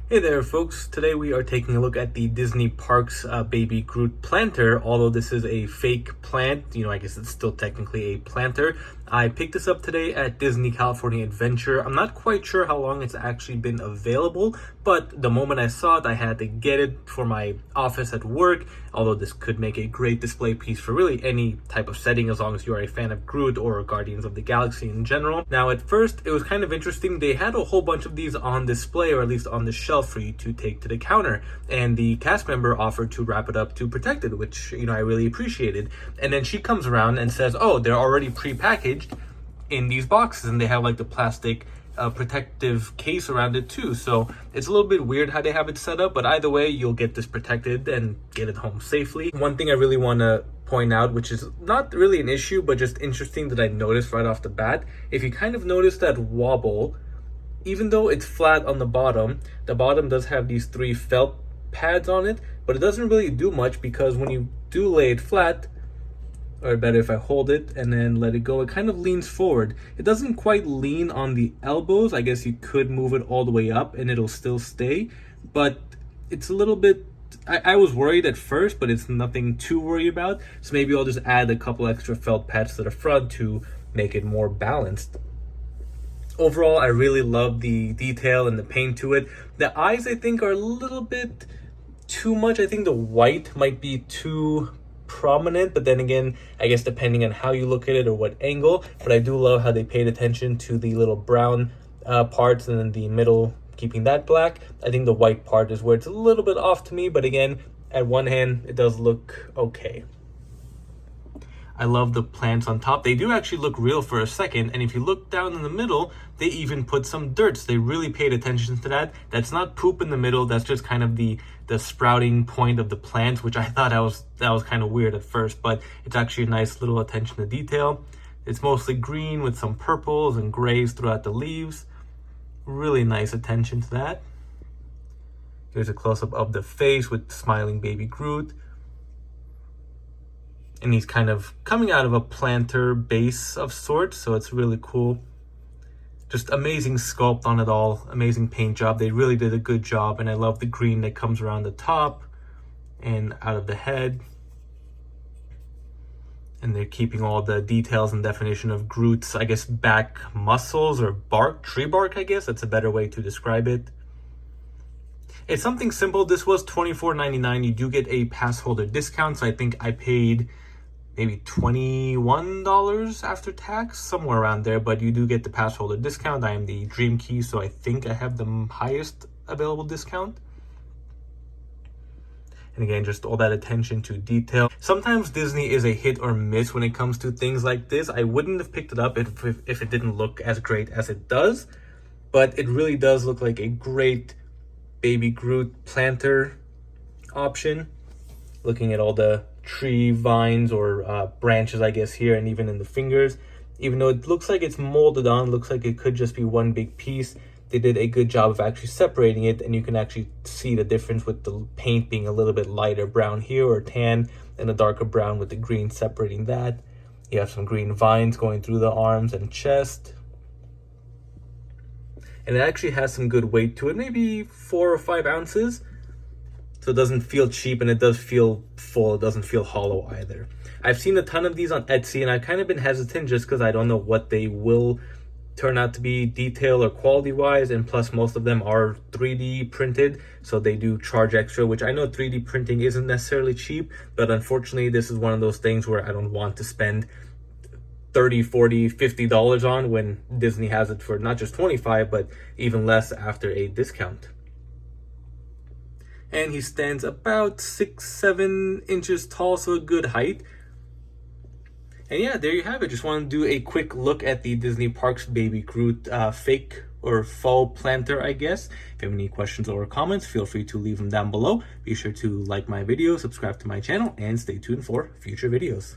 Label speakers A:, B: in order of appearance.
A: Hey there folks, today we are taking a look at the Disney Parks Baby Groot planter. Although this is a fake plant, I guess it's still technically a planter. I picked this up today at Disney California Adventure. I'm not quite sure how long it's actually been available, but the moment I saw it, I had to get it for my office at work. Although this could make a great display piece for really any type of setting as long as you are a fan of Groot or Guardians of the Galaxy in general. Now at first, it was kind of interesting. They had a whole bunch of these on display, or at least on the shelf for you to take to the counter, and the cast member offered to wrap it up to protect it, which I really appreciated. And then she comes around and says, oh, they're already pre-packaged in these boxes, and they have like the plastic protective case around it too. So it's a little bit weird how they have it set up, but either way, you'll get this protected and get it home safely. One thing I really want to point out, which is not really an issue but just interesting, that I noticed right off the bat, if you kind of notice that wobble, even though it's flat on the bottom does have these 3 felt pads on it, but it doesn't really do much, because when you do lay it flat, or better if I hold it and then let it go, it kind of leans forward. It doesn't quite lean on the elbows. I guess you could move it all the way up and it'll still stay, but it's a little bit, I was worried at first, but it's nothing to worry about. So maybe I'll just add a couple extra felt pads to the front to make it more balanced. Overall, I really love the detail and the paint to it. The eyes, I think, are a little bit too much. I think the white might be too prominent, but then again, I guess depending on how you look at it or what angle. But I do love how they paid attention to the little brown parts, and then the middle keeping that black. I think the white part is where it's a little bit off to me, but again, at one hand, it does look okay. I love the plants on top. They do actually look real for a second, and if you look down in the middle, they even put some dirt. So they really paid attention to that. That's not poop in the middle. That's just kind of the sprouting point of the plant, which I thought that was kind of weird at first, but it's actually a nice little attention to detail. It's mostly green with some purples and grays throughout the leaves. Really nice attention to that. Here's a close-up of the face with smiling baby Groot. And he's kind of coming out of a planter base of sorts, so it's really cool. Just amazing sculpt on it all, amazing paint job. They really did a good job, and I love the green that comes around the top and out of the head. And they're keeping all the details and definition of Groot's, I guess, back muscles or bark, tree bark, I guess. That's a better way to describe it. It's something simple. This was $24.99. You do get a pass holder discount, so I think I paid maybe $21 after tax, somewhere around there, but you do get the pass holder discount. I am the Dream Key, so I think I have the highest available discount. And again, just all that attention to detail. Sometimes Disney is a hit or miss when it comes to things like this. I wouldn't have picked it up if it didn't look as great as it does, but it really does look like a great Baby Groot planter option. Looking at all the tree vines or branches, I guess, here, and even in the fingers, even though it looks like it's molded on, looks like it could just be one big piece, they did a good job of actually separating it, and you can actually see the difference with the paint being a little bit lighter brown here, or tan, and a darker brown with the green separating that. You have some green vines going through the arms and chest, and it actually has some good weight to it, maybe 4 or 5 ounces. So it doesn't feel cheap, and it does feel full. It doesn't feel hollow either. I've seen a ton of these on Etsy, and I've kind of been hesitant just because I don't know what they will turn out to be detail or quality wise, and plus most of them are 3D printed, so they do charge extra, which I know 3D printing isn't necessarily cheap, but unfortunately this is one of those things where I don't want to spend $30, $40, $50 on when Disney has it for not just $25, but even less after a discount. And he stands about 6-7 inches tall, so a good height. And yeah, there you have it. Just want to do a quick look at the Disney Parks Baby Groot fake or faux planter, I guess. If you have any questions or comments, feel free to leave them down below. Be sure to like my video, subscribe to my channel, and stay tuned for future videos.